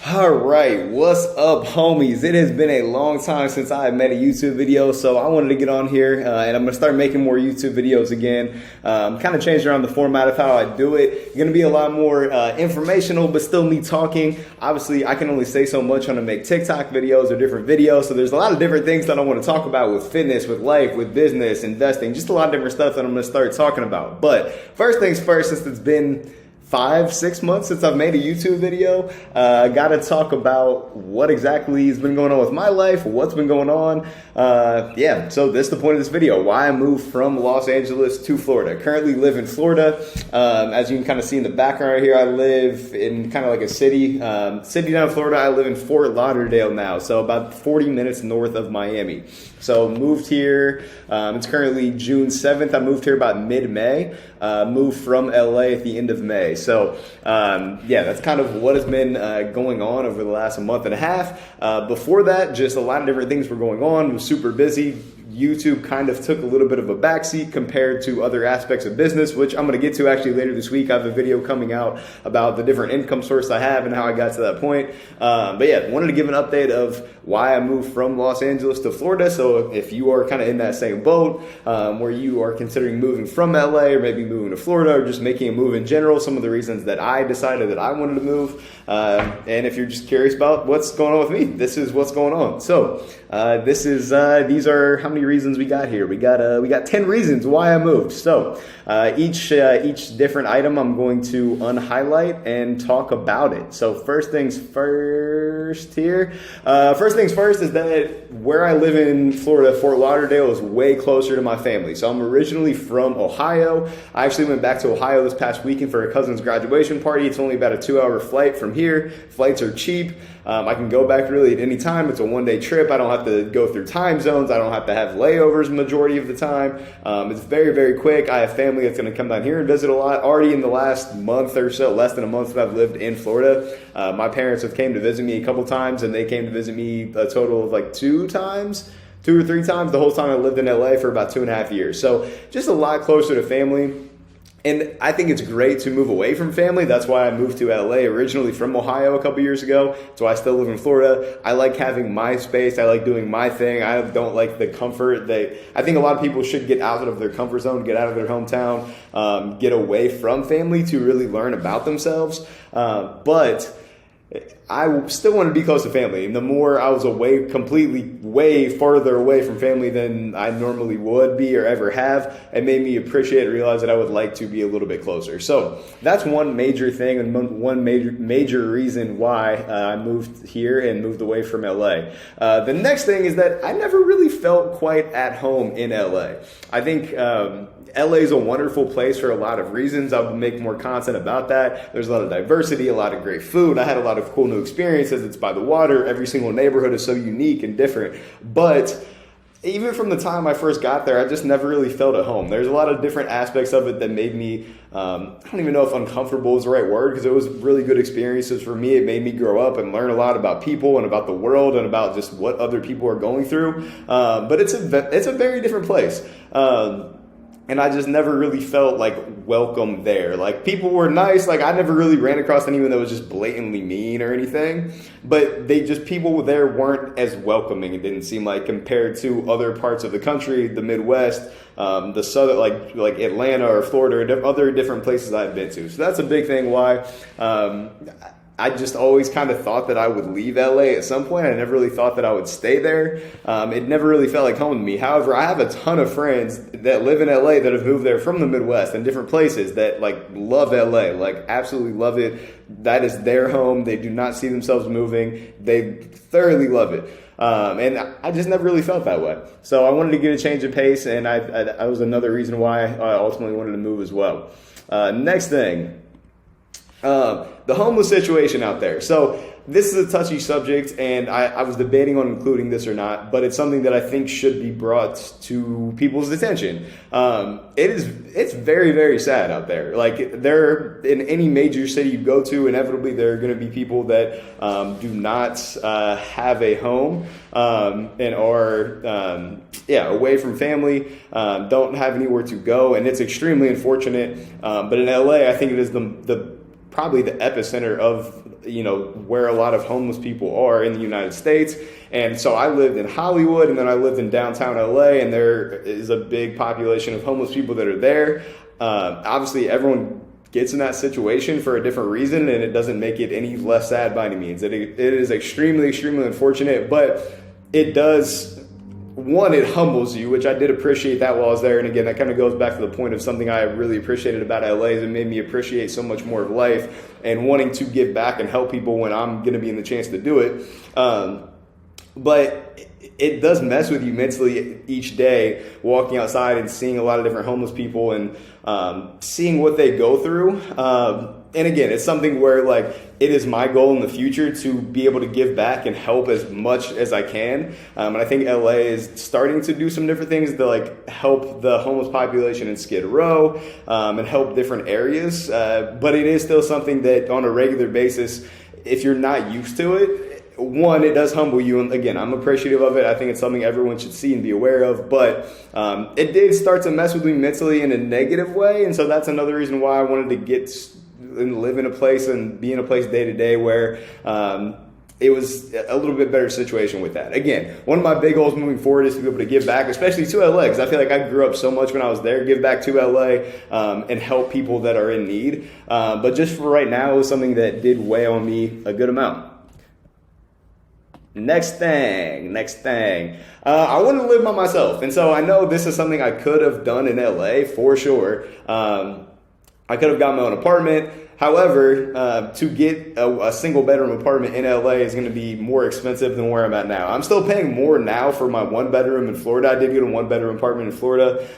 All right, what's up, homies? It has been a long time since I have made a YouTube video, so I wanted to get on here and I'm going to start making more YouTube videos again. Kind of changed around the format of how I do it. It's going to be a lot more informational, but still me talking. Obviously, I can only say so much on to make TikTok videos or different videos, so there's a lot of different things that I want to talk about with fitness, with life, with business, investing, just a lot of different stuff that I'm going to start talking about. But first things first, since it's been 5-6 months since I've made a YouTube video, I gotta talk about what exactly has been going on with my life, what's been going on. So this is the point of this video, why I moved from Los Angeles to Florida. Currently live in Florida. As you can kind of see in the background right here, I live in kind of like a city down in Florida. I live in Fort Lauderdale now, so about 40 minutes north of Miami. So moved here, it's currently June 7th. I moved here about mid-May, moved from LA at the end of May. So that's kind of what has been going on over the last month and a half. Before that, just a lot of different things were going on. Was super busy. YouTube kind of took a little bit of a backseat compared to other aspects of business, which I'm going to get to actually later this week. I have a video coming out about the different income source I have and how I got to that point. Wanted to give an update of why I moved from Los Angeles to Florida. So if you are kind of in that same boat where you are considering moving from LA or maybe moving to Florida or just making a move in general, some of the reasons that I decided that I wanted to move. And if you're just curious about what's going on with me, this is what's going on. So these are how many reasons we got here. We got 10 reasons why I moved. So each different item I'm going to unhighlight and talk about it. So first things first here. First things first is that where I live in Florida, Fort Lauderdale is way closer to my family. So I'm originally from Ohio. I actually went back to Ohio this past weekend for a cousin's graduation party. It's only about a 2-hour flight from here. Flights are cheap. I can go back really at any time. It's a one-day trip. I don't have to go through time zones. I don't have to have layovers majority of the time. It's very, very quick. I have family that's going to come down here and visit a lot. Already in the last month or so, less than a month that I've lived in Florida, my parents have came to visit me a couple times, and they came to visit me a total of like 2 or 3 times the whole time I lived in LA for about 2.5 years. So just a lot closer to family. And I think it's great to move away from family. That's why I moved to LA originally from Ohio a couple years ago. So I still live in Florida. I like having my space. I like doing my thing. I don't like the comfort. I think a lot of people should get out of their comfort zone, get out of their hometown, get away from family to really learn about themselves. But I still wanted to be close to family, and the more I was way farther away from family than I normally would be or ever have, it made me appreciate and realize that I would like to be a little bit closer. So that's one major thing and one major reason why I moved here and moved away from LA. The next thing is that I never really felt quite at home in LA. I think LA is a wonderful place for a lot of reasons. I'll make more content about that. There's a lot of diversity, a lot of great food. I had a lot of cool new experiences. It's by the water. Every single neighborhood is so unique and different. But even from the time I first got there, I just never really felt at home. There's a lot of different aspects of it that made me, I don't even know if uncomfortable is the right word, because it was really good experiences for me. It made me grow up and learn a lot about people and about the world and about just what other people are going through. But it's a very different place. And I just never really felt like welcome there. Like, people were nice. Like, I never really ran across anyone that was just blatantly mean or anything. But people there weren't as welcoming, it didn't seem like, compared to other parts of the country, the Midwest, the southern, like Atlanta or Florida, or other different places I've been to. So that's a big thing why I just always kind of thought that I would leave LA at some point. I never really thought that I would stay there. It never really felt like home to me. However, I have a ton of friends that live in LA that have moved there from the Midwest and different places that love LA, absolutely love it. That is their home. They do not see themselves moving. They thoroughly love it. And I just never really felt that way. So I wanted to get a change of pace, and that was another reason why I ultimately wanted to move as well. Next thing. The homeless situation out there. So this is a touchy subject, and I was debating on including this or not, but it's something that I think should be brought to people's attention. It's very, very sad out there. Like, in any major city you go to, inevitably there are going to be people that do not have a home and are away from family, don't have anywhere to go, and it's extremely unfortunate. But in LA, I think it is probably the epicenter of where a lot of homeless people are in the United States. And so I lived in Hollywood, and then I lived in downtown LA, and there is a big population of homeless people that are there. Obviously, everyone gets in that situation for a different reason, and it doesn't make it any less sad by any means. It is extremely, extremely unfortunate, but it does, one, it humbles you, which I did appreciate that while I was there. And again, that kind of goes back to the point of something I really appreciated about LA, is it made me appreciate so much more of life and wanting to give back and help people when I'm going to be in the chance to do it. But it does mess with you mentally each day, walking outside and seeing a lot of different homeless people and seeing what they go through. And again, it's something where like it is my goal in the future to be able to give back and help as much as I can. And I think LA is starting to do some different things to like help the homeless population in Skid Row and help different areas. But it is still something that on a regular basis, if you're not used to it, one, it does humble you. And again, I'm appreciative of it. I think it's something everyone should see and be aware of. But it did start to mess with me mentally in a negative way. And so that's another reason why I wanted to get and live in a place and be in a place day to day where it was a little bit better situation with that. Again, one of my big goals moving forward is to be able to give back, especially to LA, because I feel like I grew up so much when I was there, give back to LA and help people that are in need. But just for right now, it was something that did weigh on me a good amount. Next thing. I wanted to live by myself. And so I know this is something I could have done in LA for sure. I could have gotten my own apartment. However, to get a single bedroom apartment in LA is going to be more expensive than where I'm at now. I'm still paying more now for my one bedroom in Florida. I did get a one bedroom apartment in Florida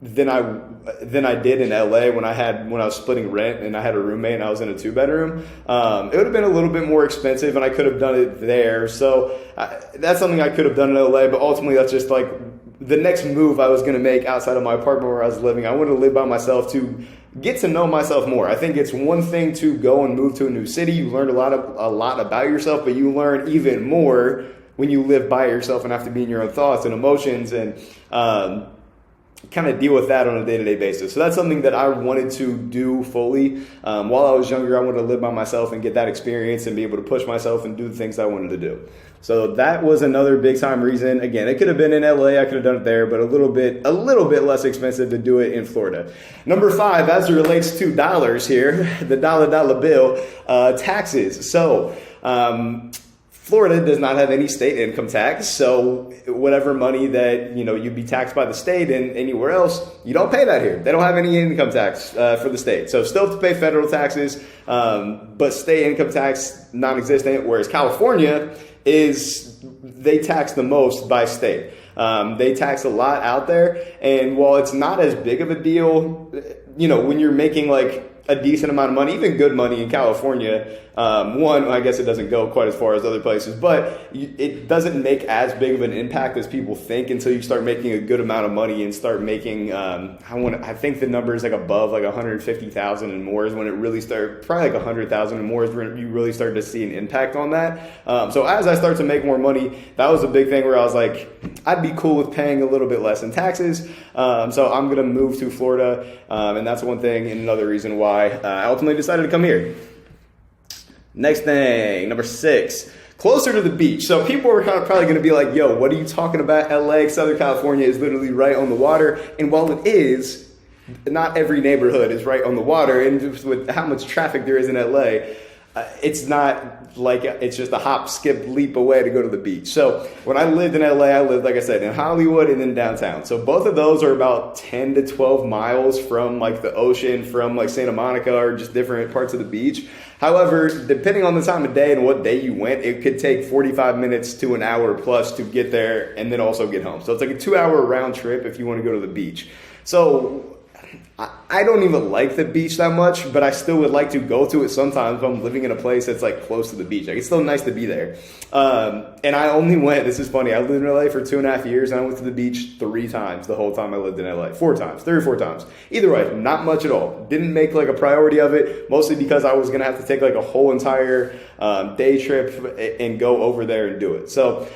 than I did in LA when I was splitting rent and I had a roommate and I was in a 2-bedroom. It would have been a little bit more expensive and I could have done it there. So that's something I could have done in LA, but ultimately that's just like the next move I was going to make outside of my apartment where I was living. I wanted to live by myself to get to know myself more. I think it's one thing to go and move to a new city. You learn a lot about yourself, but you learn even more when you live by yourself and have to be in your own thoughts and emotions and kind of deal with that on a day-to-day basis. So that's something that I wanted to do fully. While I was younger, I wanted to live by myself and get that experience and be able to push myself and do the things I wanted to do. So that was another big time reason. Again, it could have been in LA, I could have done it there, but a little bit less expensive to do it in Florida. Number 5, as it relates to dollars here, the dollar bill, taxes. So Florida does not have any state income tax, so whatever money that you'd be taxed by the state and anywhere else, you don't pay that here. They don't have any income tax for the state, so still have to pay federal taxes, but state income tax non-existent. Whereas California they tax the most by state. They tax a lot out there, and while it's not as big of a deal, when you're making like a decent amount of money, even good money in California. One, I guess it doesn't go quite as far as other places, but it doesn't make as big of an impact as people think until you start making a good amount of money and start making, I think the number is like above like 150,000 and more is when it really started, probably like 100,000 and more is when you really start to see an impact on that. So as I start to make more money, that was a big thing where I was like, I'd be cool with paying a little bit less in taxes. So I'm going to move to Florida. And that's one thing and another reason why I ultimately decided to come here. Next thing, number 6, closer to the beach. So people are probably going to be like, yo, what are you talking about? LA, Southern California is literally right on the water. And while it is, not every neighborhood is right on the water. And just with how much traffic there is in LA, it's not like it's just a hop, skip, leap away to go to the beach. So when I lived in LA, I lived, like I said, in Hollywood and then downtown. So both of those are about 10 to 12 miles from like the ocean, from like Santa Monica or just different parts of the beach. However, depending on the time of day and what day you went, it could take 45 minutes to an hour plus to get there and then also get home. So it's like a 2-hour round trip if you want to go to the beach. So I don't even like the beach that much, but I still would like to go to it sometimes if I'm living in a place that's like close to the beach. Like, it's still nice to be there. And I only went, this is funny, I lived in LA for 2.5 years and I went to the beach 3 times the whole time I lived in LA. 4 times, 3 or 4 times. Either way, not much at all. Didn't make like a priority of it, mostly because I was going to have to take like a whole entire day trip and go over there and do it. So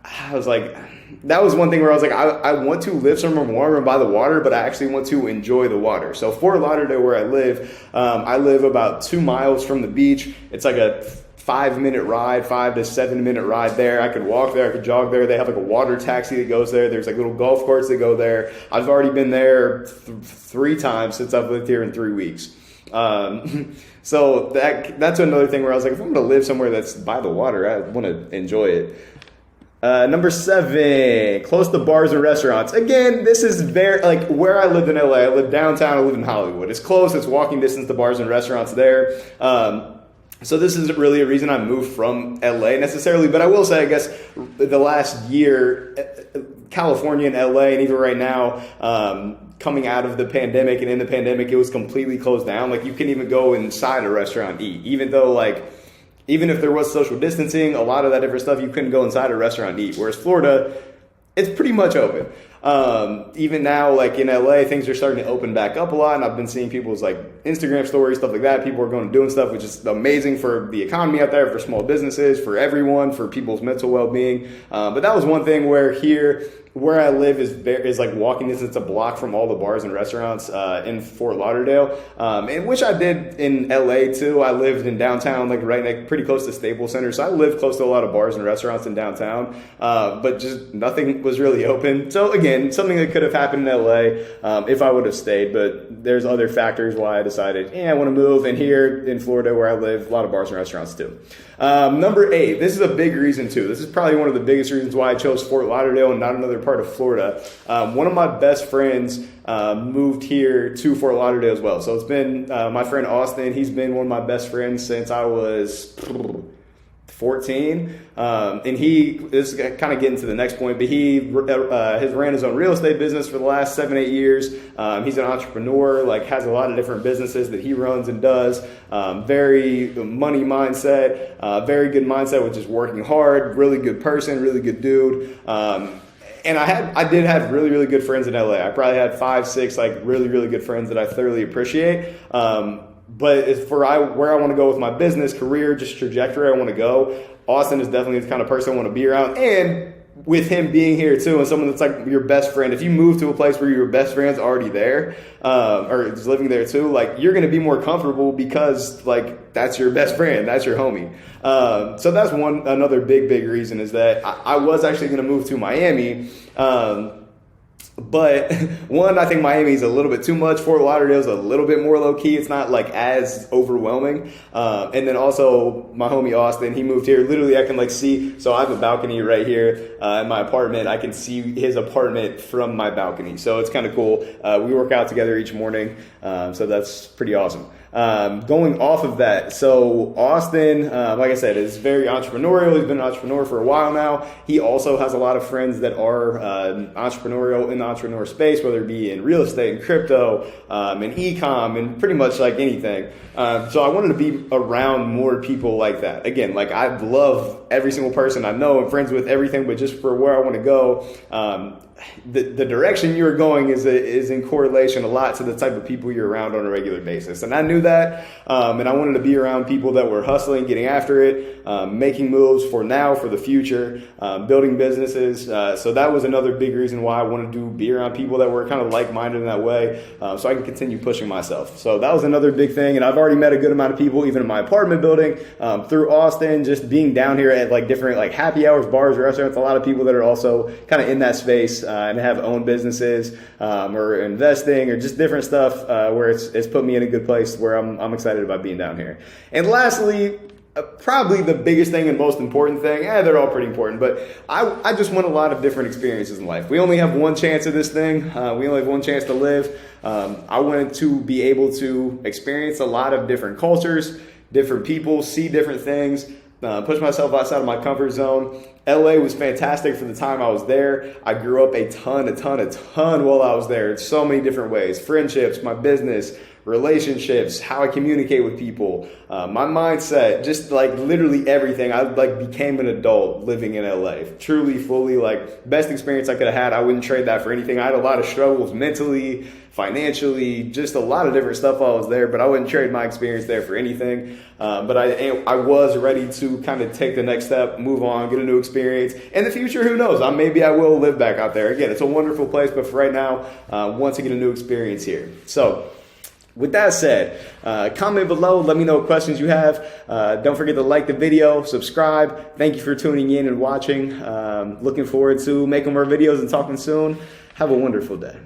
I was like, that was one thing where I was like, I want to live somewhere warm and by the water, but I actually want to enjoy the water. So Fort Lauderdale, where I live about 2 miles from the beach. It's like a 5-minute ride, 5 to 7 minute ride there. I could walk there, I could jog there. They have like a water taxi that goes there. There's like little golf courts that go there. I've already been there 3 times since I've lived here in 3 weeks. So that's another thing where I was like, if I'm going to live somewhere that's by the water, I want to enjoy it. Number 7, close to bars and restaurants. Again, this is very, like where I lived in LA, I lived downtown, I live in Hollywood. It's close, it's walking distance to bars and restaurants there. So this isn't really a reason I moved from LA necessarily, but I will say, I guess, the last year, California and LA, and even right now, coming out of the pandemic and in the pandemic, it was completely closed down. Like you couldn't even go inside a restaurant and eat, even if there was social distancing, a lot of that different stuff, you couldn't go inside a restaurant and eat. Whereas Florida, it's pretty much open. Even now, like in LA, things are starting to open back up a lot, and I've been seeing people's like Instagram stories, stuff like that. People are going and doing stuff, which is amazing for the economy out there, for small businesses, for everyone, for people's mental well-being. But that was one thing where I live is like walking distance, a block from all the bars and restaurants in Fort Lauderdale, and which I did in LA too. I lived in downtown, like pretty close to Staples Center, so I lived close to a lot of bars and restaurants in downtown, but just nothing was really open. So again, something that could have happened in LA if I would have stayed, but there's other factors why I decided, I want to move. And here in Florida where I live, a lot of bars and restaurants too. Number 8, this is a big reason too. This is probably one of the biggest reasons why I chose Fort Lauderdale and not another part of Florida. One of my best friends moved here to Fort Lauderdale as well. So it's been my friend Austin. He's been one of my best friends since I was 14. And this is kind of getting to the next point, but he has ran his own real estate business for the last 7-8 years. He's an entrepreneur, like has a lot of different businesses that he runs and does. Very money mindset, very good mindset with just working hard, really good person, really good dude. And I did have really, really good friends in LA. I probably had 5, 6 like really, really good friends that I thoroughly appreciate. But as for where I want to go with my business, career, just trajectory I want to go, Austin is definitely the kind of person I want to be around. And with him being here too, and someone that's like your best friend, if you move to a place where your best friend's already there, or is living there too, like you're going to be more comfortable because like that's your best friend, that's your homie. So that's another big reason is that I was actually going to move to Miami. But one, I think Miami is a little bit too much. Fort Lauderdale is a little bit more low key. It's not like as overwhelming. And then also my homie Austin, he moved here. Literally, I can like see. So I have a balcony right here in my apartment. I can see his apartment from my balcony. So it's kind of cool. We work out together each morning. So that's pretty awesome. Going off of that, so Austin, like I said, is very entrepreneurial. He's been an entrepreneur for a while now. He also has a lot of friends that are entrepreneurial in the entrepreneur space, whether it be in real estate and crypto, and e-com, and pretty much like anything. So I wanted to be around more people like that. Again, like I love every single person I know and friends with everything, but just for where I want to go, the direction you're going is in correlation a lot to the type of people you're around on a regular basis. And I knew that, and I wanted to be around people that were hustling, getting after it, making moves for now, for the future, building businesses. So that was another big reason why I wanted to be around people that were kind of like-minded in that way, so I can continue pushing myself. So that was another big thing. And I've already met a good amount of people, even in my apartment building, through Austin, just being down here at like different like happy hours, bars, restaurants, a lot of people that are also kind of in that space, and have own businesses, or investing, or just different stuff, where it's put me in a good place where I'm excited about being down here. And lastly, probably the biggest thing and most important thing, they're all pretty important, but I just want a lot of different experiences in life. We only have one chance at this thing. We only have one chance to live. I wanted to be able to experience a lot of different cultures, different people, see different things, push myself outside of my comfort zone. LA was fantastic for the time I was there. I grew up a ton while I was there in so many different ways. Friendships, my business, relationships, how I communicate with people, my mindset, just like literally everything. I like became an adult living in LA, truly, fully, like best experience I could have had. I wouldn't trade that for anything. I had a lot of struggles mentally, financially, just a lot of different stuff while I was there, but I wouldn't trade my experience there for anything. But I was ready to kind of take the next step, move on, get a new experience. In the future, who knows? Maybe I will live back out there. Again, it's a wonderful place, but for right now, want to get a new experience here. So with that said, comment below. Let me know what questions you have. Don't forget to like the video, subscribe. Thank you for tuning in and watching. Looking forward to making more videos and talking soon. Have a wonderful day.